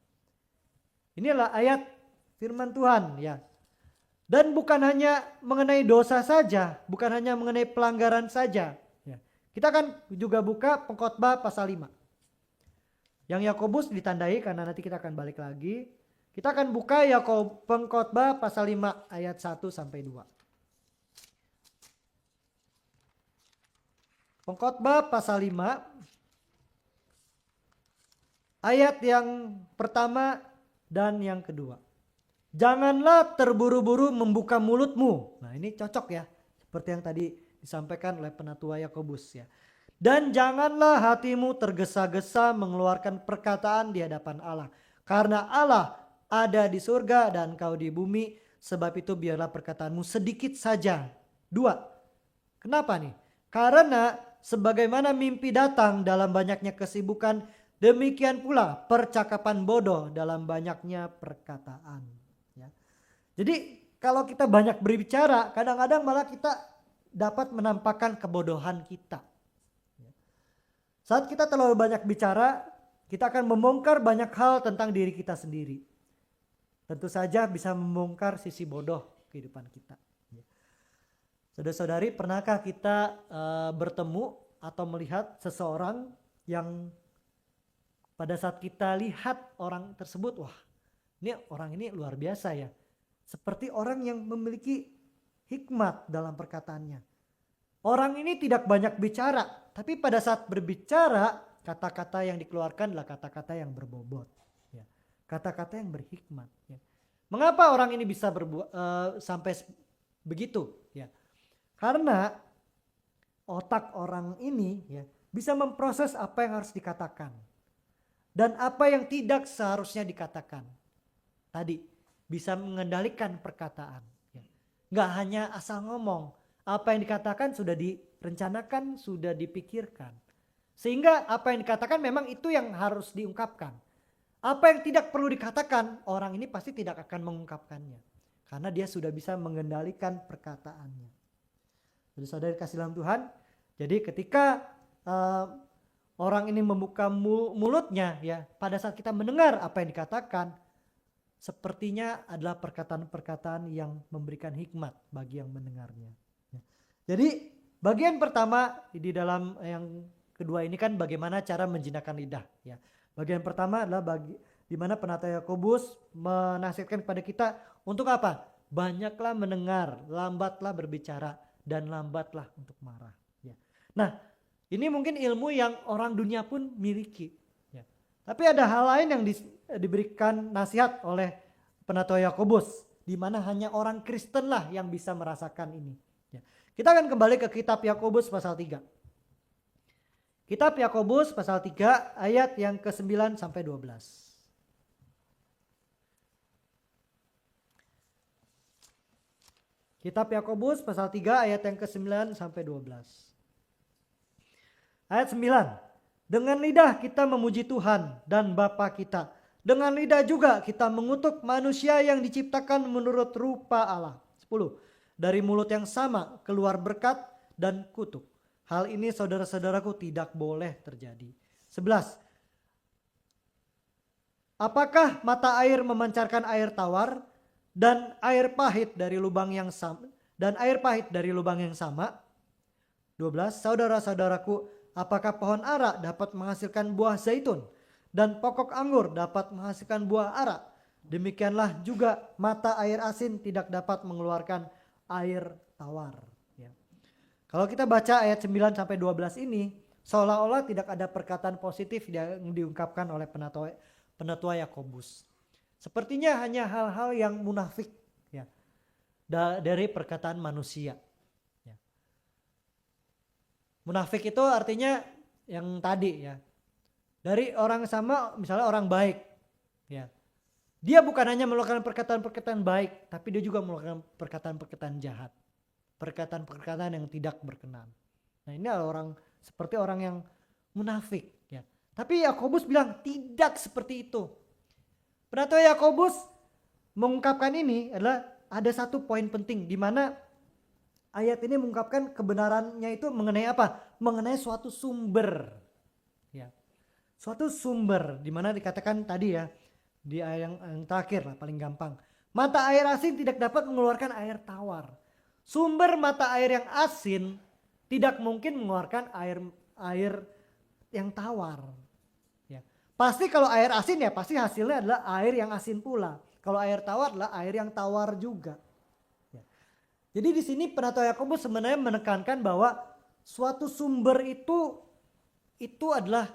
S1: Inilah ayat firman Tuhan ya. Dan bukan hanya mengenai dosa saja, bukan hanya mengenai pelanggaran saja. Ya. Kita akan juga buka Pengkhotbah pasal 5. Yang Yakobus ditandai karena nanti kita akan balik lagi. Kita akan buka Pengkhotbah pasal 5 ayat 1-2. Pengkhotbah pasal 5 ayat yang pertama dan yang kedua. Janganlah terburu-buru membuka mulutmu. Nah ini cocok ya. Seperti yang tadi disampaikan oleh penatua Yakobus ya. Dan janganlah hatimu tergesa-gesa mengeluarkan perkataan di hadapan Allah. Karena Allah ada di surga dan kau di bumi. Sebab itu biarlah perkataanmu sedikit saja. 2. Kenapa nih? Karena sebagaimana mimpi datang dalam banyaknya kesibukan. Demikian pula percakapan bodoh dalam banyaknya perkataan. Jadi kalau kita banyak berbicara, kadang-kadang malah kita dapat menampakkan kebodohan kita. Saat kita terlalu banyak bicara, kita akan membongkar banyak hal tentang diri kita sendiri. Tentu saja bisa membongkar sisi bodoh kehidupan kita. Saudara-saudari, pernahkah kita bertemu atau melihat seseorang yang pada saat kita lihat orang tersebut, wah ini orang ini luar biasa ya. Seperti orang yang memiliki hikmat dalam perkataannya. Orang ini tidak banyak bicara, tapi pada saat berbicara, kata-kata yang dikeluarkan adalah kata-kata yang berbobot. Ya. Kata-kata yang berhikmat. Ya. Mengapa orang ini bisa sampai begitu? Ya, karena otak orang ini ya bisa memproses apa yang harus dikatakan dan apa yang tidak seharusnya dikatakan. Tadi bisa mengendalikan perkataan. Ya. Nggak hanya asal ngomong, apa yang dikatakan sudah direncanakan, sudah dipikirkan. Sehingga apa yang dikatakan memang itu yang harus diungkapkan. Apa yang tidak perlu dikatakan, orang ini pasti tidak akan mengungkapkannya. Karena dia sudah bisa mengendalikan perkataannya. Jadi saudara kasih dalam Tuhan, jadi ketika orang ini membuka mulutnya ya, pada saat kita mendengar apa yang dikatakan, sepertinya adalah perkataan-perkataan yang memberikan hikmat bagi yang mendengarnya. Jadi bagian pertama di dalam yang kedua ini kan bagaimana cara menjinakkan lidah ya. Bagian pertama adalah di mana penatua Yakobus menasihatkan kepada kita untuk apa? Banyaklah mendengar, lambatlah berbicara dan lambatlah untuk marah ya. Nah, ini mungkin ilmu yang orang dunia pun miliki ya. Tapi ada hal lain yang diberikan nasihat oleh penatua Yakobus di mana hanya orang Kristen lah yang bisa merasakan ini ya. Kita akan kembali ke kitab Yakobus pasal 3. Kitab Yakobus pasal 3 ayat yang ke-9 sampai 12. Kitab Yakobus pasal 3 ayat yang ke-9 sampai 12. Ayat 9. Dengan lidah kita memuji Tuhan dan Bapa kita. Dengan lidah juga kita mengutuk manusia yang diciptakan menurut rupa Allah. 10. Dari mulut yang sama keluar berkat dan kutuk. Hal ini saudara-saudaraku tidak boleh terjadi. 11. Apakah mata air memancarkan air tawar dan air pahit dari lubang yang sama? 12. Saudara-saudaraku, apakah pohon ara dapat menghasilkan buah zaitun dan pokok anggur dapat menghasilkan buah ara? Demikianlah juga mata air asin tidak dapat mengeluarkan air tawar. Kalau kita baca ayat 9 sampai 12 ini, seolah-olah tidak ada perkataan positif yang diungkapkan oleh penatua Yakobus. Sepertinya hanya hal-hal yang munafik ya, dari perkataan manusia. Ya. Munafik itu artinya yang tadi ya, dari orang sama misalnya orang baik. Ya. Dia bukan hanya melakukan perkataan-perkataan baik, tapi dia juga melakukan perkataan-perkataan jahat. Perkataan-perkataan yang tidak berkenan. Nah, ini adalah orang seperti orang yang munafik ya. Tapi Yakobus bilang tidak seperti itu. Penatua Yakobus mengungkapkan ini adalah ada satu poin penting di mana ayat ini mengungkapkan kebenarannya itu mengenai apa? Mengenai suatu sumber. Ya. Suatu sumber di mana dikatakan tadi ya di ayat yang terakhir lah paling gampang. Mata air asin tidak dapat mengeluarkan air tawar. Sumber mata air yang asin tidak mungkin mengeluarkan air yang tawar. Ya. Pasti kalau air asin ya pasti hasilnya adalah air yang asin pula. Kalau air tawar adalah air yang tawar juga. Ya. Jadi di sini penatua Yakobus sebenarnya menekankan bahwa suatu sumber itu adalah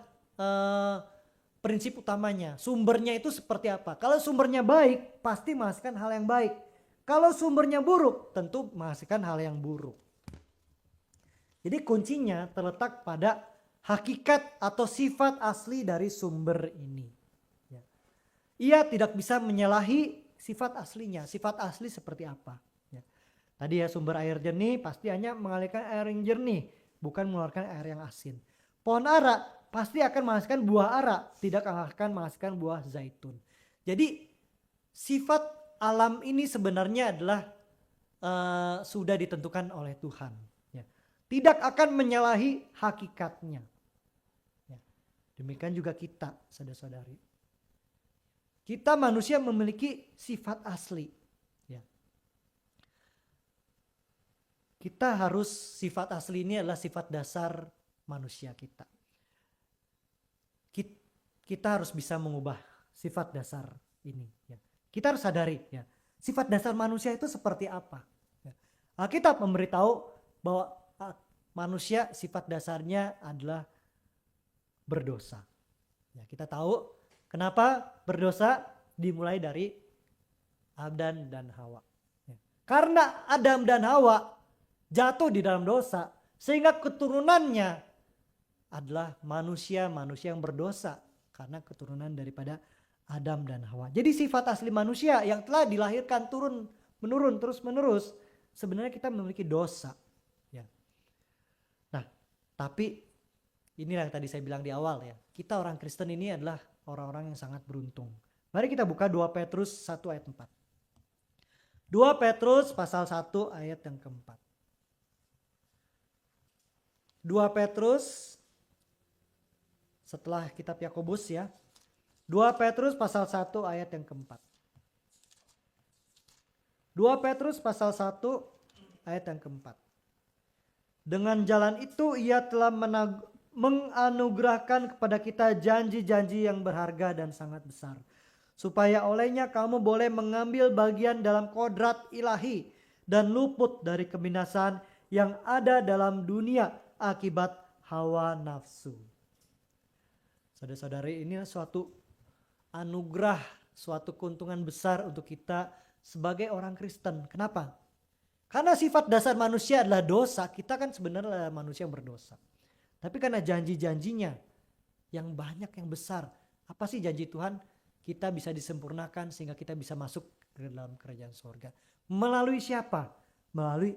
S1: prinsip utamanya. Sumbernya itu seperti apa? Kalau sumbernya baik pasti menghasilkan hal yang baik. Kalau sumbernya buruk, tentu menghasilkan hal yang buruk. Jadi kuncinya terletak pada hakikat atau sifat asli dari sumber ini. Ya. Ia tidak bisa menyalahi sifat aslinya. Sifat asli seperti apa? Ya. Tadi ya sumber air jernih pasti hanya mengalirkan air yang jernih, bukan mengeluarkan air yang asin. Pohon ara pasti akan menghasilkan buah ara, tidak akan menghasilkan buah zaitun. Jadi sifat alam ini sebenarnya adalah sudah ditentukan oleh Tuhan. Ya. Tidak akan menyalahi hakikatnya. Ya. Demikian juga kita, saudara-saudari. Kita manusia memiliki sifat asli. Ya. Kita harus sifat asli ini adalah sifat dasar manusia kita. Kita harus bisa mengubah sifat dasar ini. Ya. Kita harus sadari ya, sifat dasar manusia itu seperti apa. Ya. Alkitab memberitahu bahwa manusia sifat dasarnya adalah berdosa. Ya, kita tahu kenapa berdosa dimulai dari Adam dan Hawa. Ya. Karena Adam dan Hawa jatuh di dalam dosa, sehingga keturunannya adalah manusia-manusia yang berdosa karena keturunan daripada Adam dan Hawa. Jadi sifat asli manusia yang telah dilahirkan turun menurun terus menerus, sebenarnya kita memiliki dosa. Ya. Nah, tapi inilah yang tadi saya bilang di awal ya. Kita orang Kristen ini adalah orang-orang yang sangat beruntung. Mari kita buka 2 Petrus 1 ayat 4. 2 Petrus pasal 1 ayat yang keempat. 2 Petrus setelah kitab Yakobus ya. 2 Petrus pasal 1 ayat yang keempat. 2 Petrus pasal 1 ayat yang keempat. Dengan jalan itu ia telah menganugerahkan kepada kita janji-janji yang berharga dan sangat besar. Supaya olehnya kamu boleh mengambil bagian dalam kodrat ilahi dan luput dari kebinasan yang ada dalam dunia akibat hawa nafsu. Saudara-saudari, ini suatu anugerah, suatu keuntungan besar untuk kita sebagai orang Kristen. Kenapa? Karena sifat dasar manusia adalah dosa, kita kan sebenarnya manusia yang berdosa. Tapi karena janji-janjinya yang banyak, yang besar. Apa sih janji Tuhan? Kita bisa disempurnakan sehingga kita bisa masuk ke dalam kerajaan surga. Melalui siapa? Melalui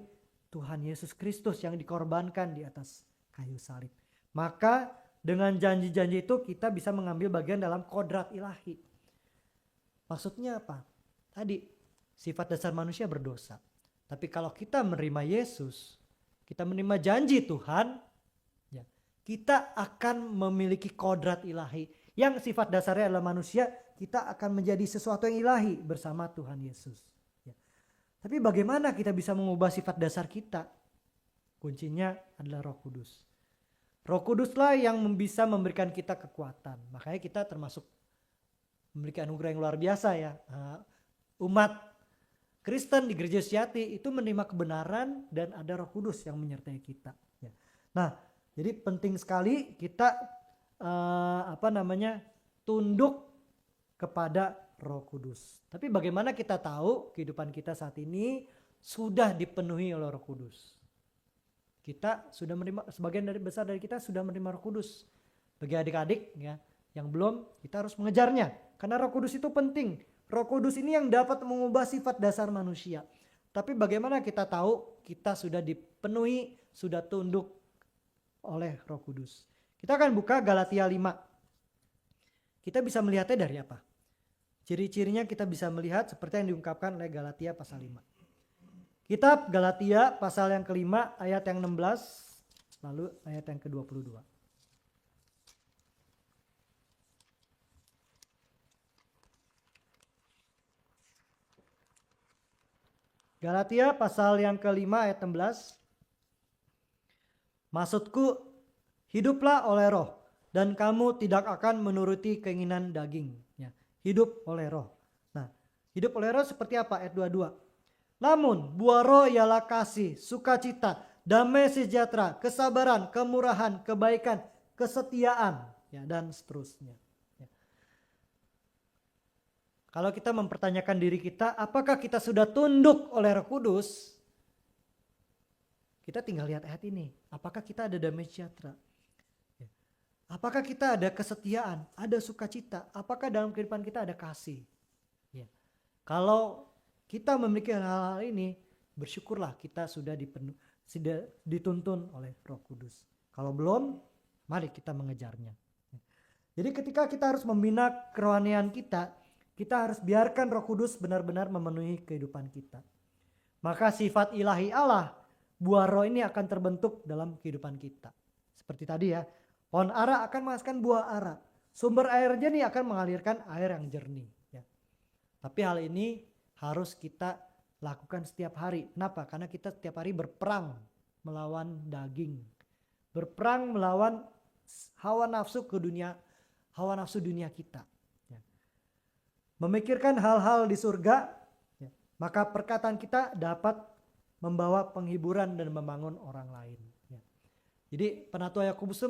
S1: Tuhan Yesus Kristus yang dikorbankan di atas kayu salib. Maka dengan janji-janji itu kita bisa mengambil bagian dalam kodrat ilahi. Maksudnya apa? Tadi sifat dasar manusia berdosa. Tapi kalau kita menerima Yesus, kita menerima janji Tuhan, ya, kita akan memiliki kodrat ilahi. Yang sifat dasarnya adalah manusia, kita akan menjadi sesuatu yang ilahi bersama Tuhan Yesus. Ya. Tapi bagaimana kita bisa mengubah sifat dasar kita? Kuncinya adalah Roh Kudus. Roh Kuduslah yang bisa memberikan kita kekuatan. Makanya kita termasuk memiliki anugerah yang luar biasa ya. Umat Kristen di Gereja Sejati itu menerima kebenaran dan ada Roh Kudus yang menyertai kita. Ya. Nah, jadi penting sekali kita tunduk kepada Roh Kudus. Tapi bagaimana kita tahu kehidupan kita saat ini sudah dipenuhi oleh Roh Kudus? Kita sudah menerima, sebagian besar dari kita sudah menerima Roh Kudus. Bagi adik-adik ya yang belum, kita harus mengejarnya karena Roh Kudus itu penting. Roh Kudus ini yang dapat mengubah sifat dasar manusia. Tapi bagaimana kita tahu kita sudah dipenuhi, sudah tunduk oleh Roh Kudus? Kita akan buka Galatia 5. Kita bisa melihatnya dari apa? Ciri-cirinya kita bisa melihat seperti yang diungkapkan oleh Galatia pasal 5. Kitab Galatia pasal yang kelima ayat yang 16 lalu ayat yang ke-22. Galatia pasal yang kelima ayat 16. Maksudku, hiduplah oleh roh dan kamu tidak akan menuruti keinginan daging. Ya, hidup oleh roh. Nah, hidup oleh roh seperti apa? Ayat 22. Namun buah roh ialah kasih, sukacita, damai sejahtera, kesabaran, kemurahan, kebaikan, kesetiaan, ya, dan seterusnya. Ya. Kalau kita mempertanyakan diri kita, apakah kita sudah tunduk oleh Roh Kudus? Kita tinggal lihat ayat ini. Apakah kita ada damai sejahtera? Ya. Apakah kita ada kesetiaan, ada sukacita? Apakah dalam kehidupan kita ada kasih? Ya. Kalau kita memiliki hal-hal ini, bersyukurlah kita sudah dituntun oleh Roh Kudus. Kalau belum, mari kita mengejarnya. Jadi ketika kita harus membina kerohanian kita harus biarkan Roh Kudus benar-benar memenuhi kehidupan kita. Maka sifat ilahi Allah, buah roh ini akan terbentuk dalam kehidupan kita. Seperti tadi ya, pohon ara akan menghasilkan buah ara. Sumber air jernih akan mengalirkan air yang jernih. Ya. Tapi hal ini harus kita lakukan setiap hari. Kenapa? Karena kita setiap hari berperang melawan daging. Berperang melawan hawa nafsu dunia kita. Ya. Memikirkan hal-hal di surga, ya, maka perkataan kita dapat membawa penghiburan dan membangun orang lain. Ya. Jadi penatua Yakobus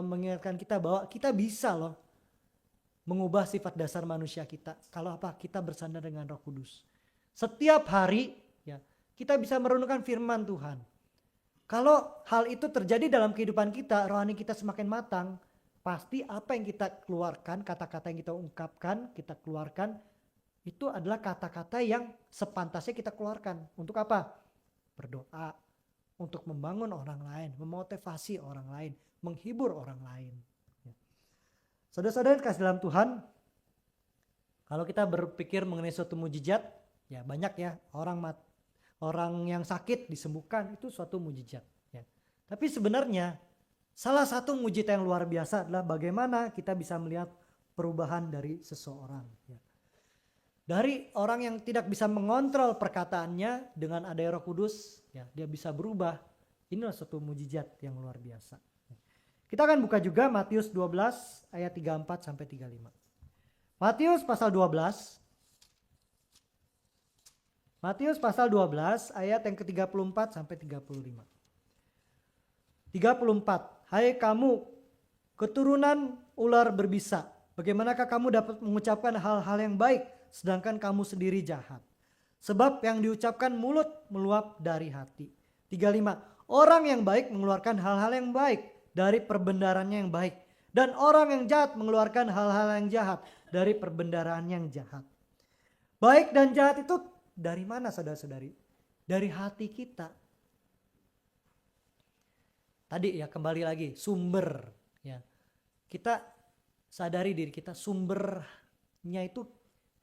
S1: mengingatkan kita bahwa kita bisa loh mengubah sifat dasar manusia kita. Kalau apa? Kita bersandar dengan Roh Kudus. Setiap hari ya, kita bisa merenungkan firman Tuhan. Kalau hal itu terjadi dalam kehidupan kita, rohani kita semakin matang, pasti apa yang kita keluarkan, kata-kata yang kita ungkapkan, kita keluarkan, itu adalah kata-kata yang sepantasnya kita keluarkan. Untuk apa? Berdoa, untuk membangun orang lain, memotivasi orang lain, menghibur orang lain. Saudara-saudara yang kasih dalam Tuhan, kalau kita berpikir mengenai suatu mujizat, ya banyak ya orang yang sakit disembuhkan, itu suatu mujizat. Ya. Tapi sebenarnya salah satu mujizat yang luar biasa adalah bagaimana kita bisa melihat perubahan dari seseorang. Ya. Dari orang yang tidak bisa mengontrol perkataannya, dengan adanya Roh Kudus, ya, dia bisa berubah. Inilah suatu mujizat yang luar biasa. Kita akan buka juga Matius 12 ayat 34 sampai 35. Matius pasal 12. Matius pasal 12 ayat yang ke-34 sampai 35. 34. Hai kamu keturunan ular berbisa, bagaimanakah kamu dapat mengucapkan hal-hal yang baik sedangkan kamu sendiri jahat? Sebab yang diucapkan mulut meluap dari hati. 35. Orang yang baik mengeluarkan hal-hal yang baik dari perbendaharanya yang baik, dan orang yang jahat mengeluarkan hal-hal yang jahat dari perbendaharanya yang jahat. Baik dan jahat itu dari mana, saudara-saudari? Dari hati kita. Tadi ya, kembali lagi, sumber ya. Kita sadari diri kita, sumbernya itu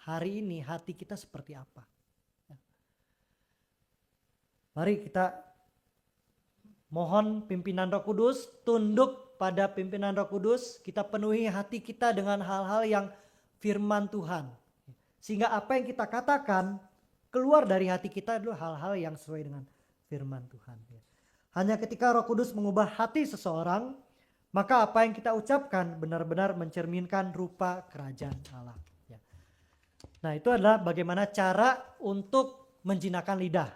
S1: hari ini hati kita seperti apa. Ya. Mari kita mohon pimpinan Roh Kudus, tunduk pada pimpinan Roh Kudus, kita penuhi hati kita dengan hal-hal yang firman Tuhan. Sehingga apa yang kita katakan keluar dari hati kita adalah hal-hal yang sesuai dengan firman Tuhan. Hanya ketika Roh Kudus mengubah hati seseorang, maka apa yang kita ucapkan benar-benar mencerminkan rupa kerajaan Allah. Nah, itu adalah bagaimana cara untuk menjinakkan lidah.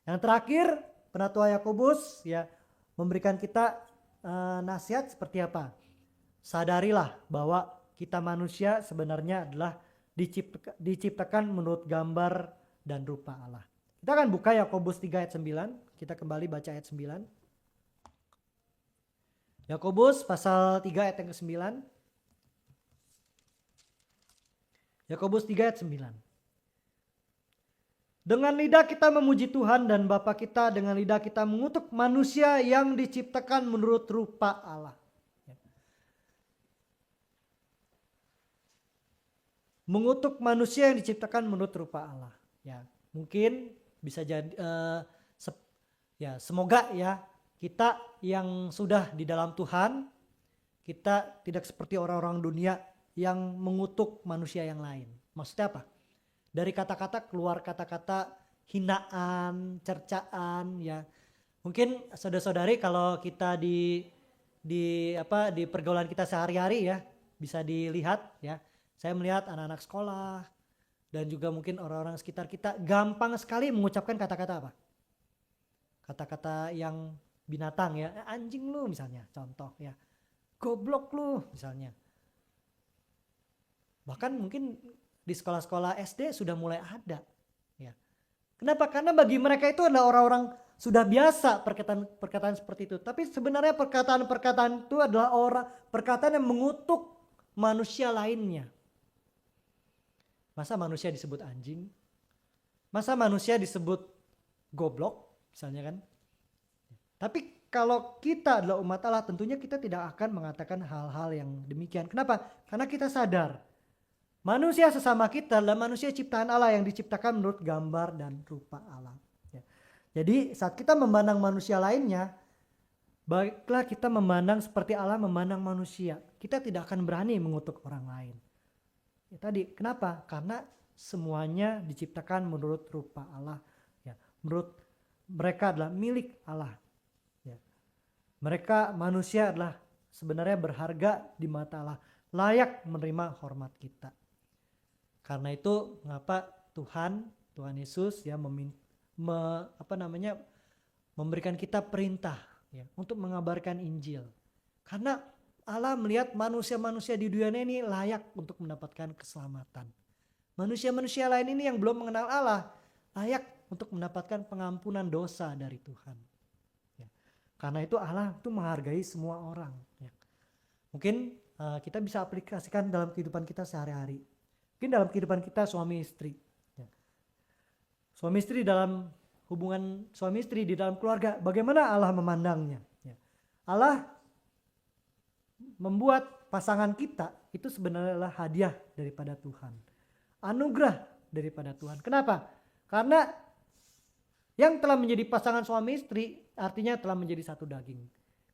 S1: Yang terakhir, Penatua Yakobus ya memberikan kita nasihat seperti apa? Sadarilah bahwa kita manusia sebenarnya adalah diciptakan menurut gambar dan rupa Allah. Kita akan buka Yakobus 3 ayat 9. Kita kembali baca ayat 9. Yakobus pasal 3 ayat yang ke-9. Yakobus 3 ayat 9. Dengan lidah kita memuji Tuhan dan Bapa kita, dengan lidah kita mengutuk manusia yang diciptakan menurut rupa Allah. Mengutuk manusia yang diciptakan menurut rupa Allah. Ya, mungkin bisa jadi ya semoga ya kita yang sudah di dalam Tuhan, kita tidak seperti orang-orang dunia yang mengutuk manusia yang lain. Maksudnya apa? Dari kata-kata keluar kata-kata hinaan, cercaan ya. Mungkin saudara-saudari kalau kita di pergaulan kita sehari-hari ya, bisa dilihat ya. Saya melihat anak-anak sekolah dan juga mungkin orang-orang sekitar kita gampang sekali mengucapkan kata-kata apa? Kata-kata yang binatang ya, anjing lu misalnya, contoh ya. Goblok lu misalnya. Bahkan mungkin di sekolah-sekolah SD sudah mulai ada. Ya. Kenapa? Karena bagi mereka itu adalah orang-orang sudah biasa perkataan seperti itu. Tapi sebenarnya perkataan-perkataan itu adalah perkataan yang mengutuk manusia lainnya. Masa manusia disebut anjing? Masa manusia disebut goblok? Misalnya kan. Tapi kalau kita adalah umat Allah, tentunya kita tidak akan mengatakan hal-hal yang demikian. Kenapa? Karena kita sadar manusia sesama kita adalah manusia ciptaan Allah yang diciptakan menurut gambar dan rupa Allah. Ya. Jadi saat kita memandang manusia lainnya, baiklah kita memandang seperti Allah memandang manusia. Kita tidak akan berani mengutuk orang lain. Ya, tadi kenapa? Karena semuanya diciptakan menurut rupa Allah. Ya, menurut mereka adalah milik Allah. Ya. Mereka manusia adalah sebenarnya berharga di mata Allah, layak menerima hormat kita. Karena itu mengapa Tuhan Yesus ya memberikan kita perintah ya untuk mengabarkan Injil. Karena Allah melihat manusia-manusia di dunia ini layak untuk mendapatkan keselamatan. Manusia-manusia lain ini yang belum mengenal Allah layak untuk mendapatkan pengampunan dosa dari Tuhan. Ya. Karena itu Allah itu menghargai semua orang. Ya. Mungkin kita bisa aplikasikan dalam kehidupan kita sehari-hari. Mungkin dalam kehidupan kita suami istri. Ya. Suami istri dalam hubungan suami istri di dalam keluarga, bagaimana Allah memandangnya? Ya. Allah membuat pasangan kita itu sebenarnya adalah hadiah daripada Tuhan. Anugerah daripada Tuhan. Kenapa? Karena yang telah menjadi pasangan suami istri artinya telah menjadi satu daging.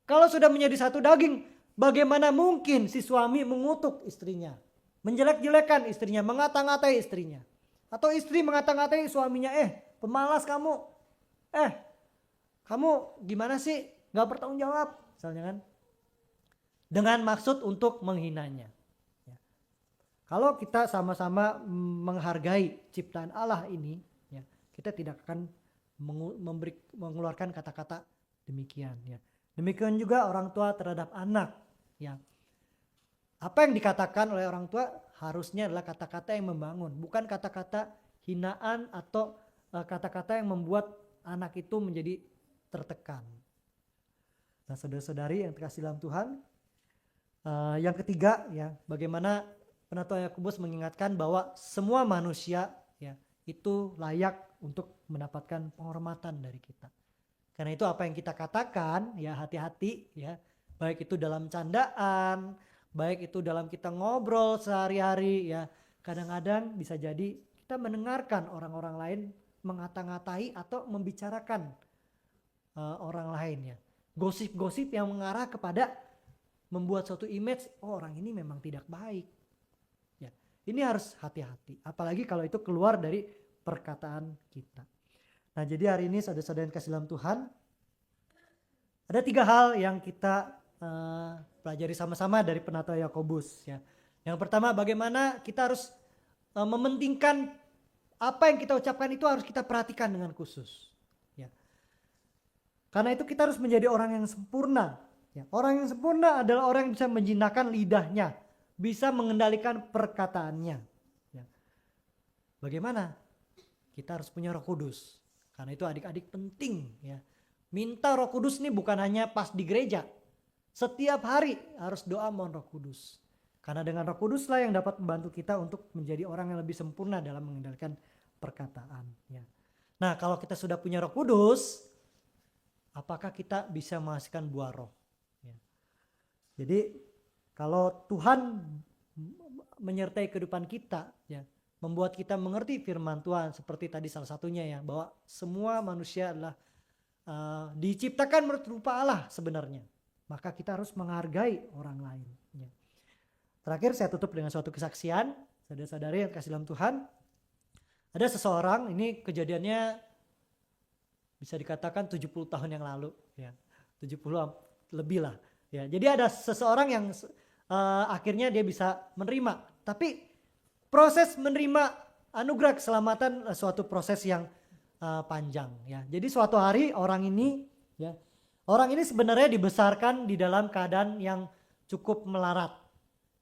S1: Kalau sudah menjadi satu daging, bagaimana mungkin si suami mengutuk istrinya, menjelek-jelekan istrinya, ngata-ngatai istrinya. Atau istri ngata-ngatai suaminya, pemalas kamu, kamu gimana sih, gak bertanggung jawab, misalnya kan. Dengan maksud untuk menghinanya. Ya. Kalau kita sama-sama menghargai ciptaan Allah ini, ya, kita tidak akan mengeluarkan kata-kata demikian. Ya. Demikian juga orang tua terhadap anak. Ya. Apa yang dikatakan oleh orang tua harusnya adalah kata-kata yang membangun, bukan kata-kata hinaan atau kata-kata yang membuat anak itu menjadi tertekan. Nah, saudara-saudari yang terkasih dalam Tuhan, yang ketiga, ya, bagaimana Penatua Yakobus mengingatkan bahwa semua manusia, ya, itu layak untuk mendapatkan penghormatan dari kita. Karena itu apa yang kita katakan, ya, hati-hati, ya, baik itu dalam candaan, baik itu dalam kita ngobrol sehari-hari, ya, kadang-kadang bisa jadi kita mendengarkan orang-orang lain mengata-ngatai atau membicarakan orang lain, ya. Gosip-gosip yang mengarah kepada membuat suatu image, orang ini memang tidak baik. Ya, ini harus hati-hati. Apalagi kalau itu keluar dari perkataan kita. Nah, jadi hari ini saudara-saudara yang kasih dalam Tuhan, ada 3 hal yang kita pelajari sama-sama dari Penatua Yakobus. Ya. Yang pertama, bagaimana kita harus mementingkan apa yang kita ucapkan itu harus kita perhatikan dengan khusus. Ya. Karena itu kita harus menjadi orang yang sempurna. Ya, orang yang sempurna adalah orang yang bisa menjinakkan lidahnya, bisa mengendalikan perkataannya. Ya. Bagaimana? Kita harus punya Roh Kudus. Karena itu adik-adik penting, ya. Minta Roh Kudus ini bukan hanya pas di gereja. Setiap hari harus doa mohon Roh Kudus. Karena dengan Roh Kuduslah yang dapat membantu kita untuk menjadi orang yang lebih sempurna dalam mengendalikan perkataan. Ya. Nah, kalau kita sudah punya Roh Kudus, apakah kita bisa menghasilkan buah roh? Jadi kalau Tuhan menyertai kehidupan kita, ya, membuat kita mengerti firman Tuhan seperti tadi salah satunya, ya, bahwa semua manusia adalah diciptakan menurut rupa Allah sebenarnya. Maka kita harus menghargai orang lain. Ya. Terakhir saya tutup dengan suatu kesaksian, saudara-saudari yang kasih dalam Tuhan. Ada seseorang, ini kejadiannya bisa dikatakan 70 tahun yang lalu, ya, 70 lebih lah. Ya, jadi ada seseorang yang akhirnya dia bisa menerima. Tapi proses menerima anugerah keselamatan suatu proses yang panjang. Ya. Jadi suatu hari orang ini sebenarnya dibesarkan di dalam keadaan yang cukup melarat,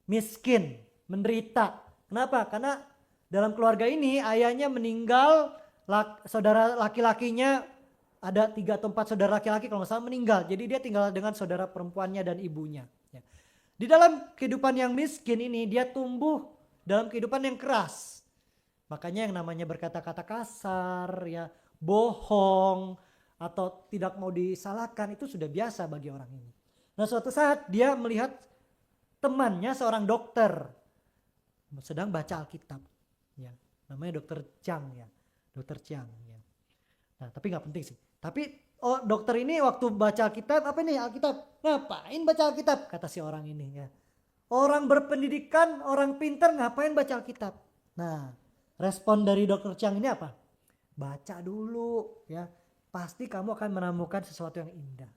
S1: miskin, menderita. Kenapa? Karena dalam keluarga ini ayahnya meninggal, saudara laki-lakinya ada 3 atau 4 saudara laki-laki kalau nggak salah meninggal. Jadi dia tinggal dengan saudara perempuannya dan ibunya. Ya. Di dalam kehidupan yang miskin ini dia tumbuh dalam kehidupan yang keras. Makanya yang namanya berkata-kata kasar, ya, bohong, atau tidak mau disalahkan itu sudah biasa bagi orang ini. Nah, suatu saat dia melihat temannya seorang dokter sedang baca Alkitab. Ya, namanya Dokter Chang, ya. Dokter Chang, ya. Nah, tapi nggak penting sih. Tapi dokter ini waktu baca Alkitab, apa ini Alkitab? Ngapain baca Alkitab? Kata si orang ini, ya. Orang berpendidikan, orang pintar ngapain baca Alkitab? Nah, respon dari Dokter Chang ini apa? Baca dulu, ya. Pasti kamu akan menemukan sesuatu yang indah.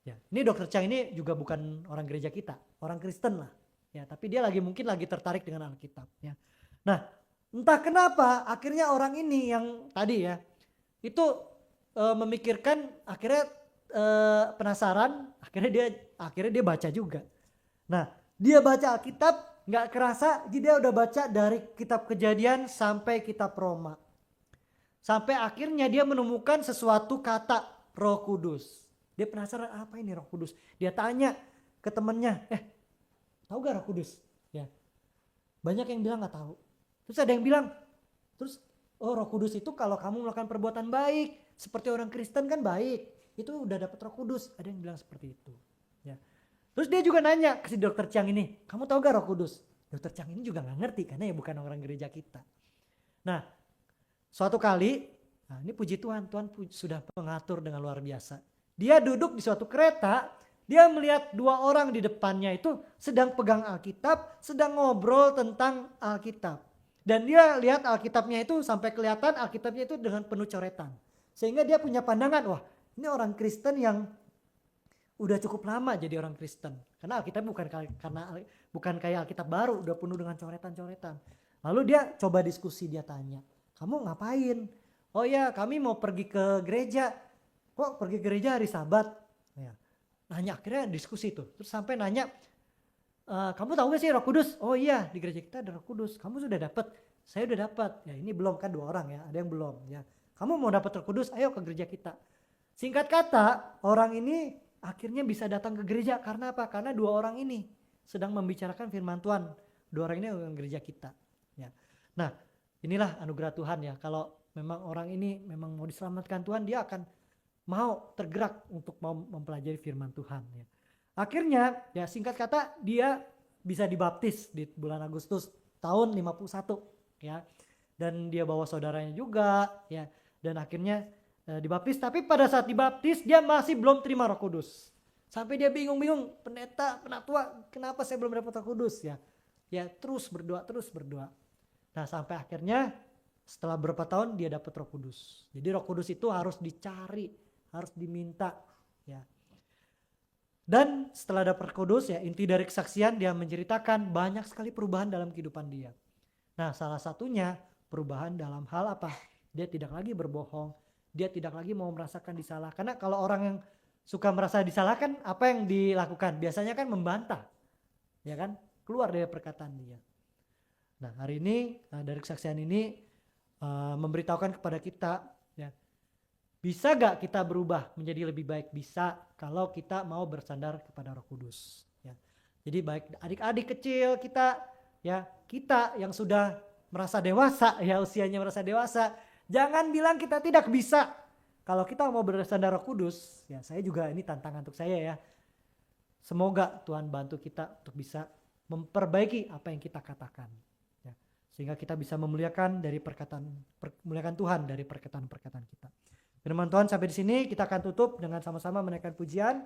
S1: Ya, ini Dokter Chang ini juga bukan orang gereja kita, orang Kristen lah. Ya, tapi dia mungkin lagi tertarik dengan Alkitab, ya. Nah, entah kenapa akhirnya orang ini yang tadi, ya, itu memikirkan, akhirnya penasaran, akhirnya dia Akhirnya dia baca juga. Nah, dia baca Alkitab, nggak kerasa dia udah baca dari kitab Kejadian sampai kitab Roma. Sampai akhirnya dia menemukan sesuatu kata Roh Kudus. Dia penasaran apa ini Roh Kudus. Dia tanya ke temannya, tahu gak Roh Kudus? Ya, banyak yang bilang nggak tahu. Terus ada yang bilang, oh Roh Kudus itu kalau kamu melakukan perbuatan baik, seperti orang Kristen kan baik, itu udah dapat Roh Kudus. Ada yang bilang seperti itu. Ya. Terus dia juga nanya ke si dokter Chang ini, kamu tahu gak Roh Kudus? Dokter Chang ini juga nggak ngerti karena ya bukan orang gereja kita. Nah, suatu kali, nah ini puji Tuhan, Tuhan sudah mengatur dengan luar biasa. Dia duduk di suatu kereta, dia melihat dua orang di depannya itu sedang pegang Alkitab, sedang ngobrol tentang Alkitab. Dan dia lihat Alkitabnya itu sampai kelihatan Alkitabnya itu dengan penuh coretan. Sehingga dia punya pandangan, wah ini orang Kristen yang udah cukup lama jadi orang Kristen. Karena Alkitab bukan kayak Alkitab baru, udah penuh dengan coretan-coretan. Lalu dia coba diskusi, dia tanya, kamu ngapain? Oh ya, kami mau pergi ke gereja. Kok pergi ke gereja hari Sabat? Ya. Nanya, akhirnya diskusi tuh. Terus sampai nanya, kamu tahu gak sih Roh Kudus? Oh iya, di gereja kita ada Roh Kudus. Kamu sudah dapat? Saya udah dapat. Ya ini belum, kan 2 orang ya, ada yang belum. Ya, kamu mau dapat Roh Kudus? Ayo ke gereja kita. Singkat kata, orang ini akhirnya bisa datang ke gereja karena apa? Karena 2 orang ini sedang membicarakan firman Tuhan. 2 orang ini orang gereja kita. Ya. Nah, inilah anugerah Tuhan ya. Kalau memang orang ini memang mau diselamatkan Tuhan, dia akan mau tergerak untuk mau mempelajari firman Tuhan ya. Akhirnya ya singkat kata dia bisa dibaptis di bulan Agustus tahun 51 ya. Dan dia bawa saudaranya juga ya. Dan akhirnya dibaptis, tapi pada saat dibaptis dia masih belum terima Roh Kudus. Sampai dia bingung-bingung, penatua, kenapa saya belum dapat Roh Kudus ya? Ya terus berdoa. Nah, sampai akhirnya setelah berapa tahun dia dapat Roh Kudus. Jadi Roh Kudus itu harus dicari, harus diminta ya. Dan setelah dapat Roh Kudus ya, inti dari kesaksian dia menceritakan banyak sekali perubahan dalam kehidupan dia. Nah, salah satunya perubahan dalam hal apa? Dia tidak lagi berbohong, dia tidak lagi mau merasakan disalah. Karena kalau orang yang suka merasa disalahkan, apa yang dilakukan? Biasanya kan membantah, ya kan? Keluar dari perkataan dia. Nah, hari ini dari kesaksian ini memberitahukan kepada kita, ya, bisa gak kita berubah menjadi lebih baik? Bisa, kalau kita mau bersandar kepada Roh Kudus. Ya. Jadi baik adik-adik kecil kita, ya kita yang sudah merasa dewasa, ya usianya merasa dewasa, jangan bilang kita tidak bisa. Kalau kita mau bersandar Roh Kudus, ya saya juga ini tantangan untuk saya ya. Semoga Tuhan bantu kita untuk bisa memperbaiki apa yang kita katakan. Ya. Sehingga kita bisa memuliakan Tuhan dari perkataan-perkataan kita. Firman Tuhan sampai di sini, kita akan tutup dengan sama-sama menaikkan pujian.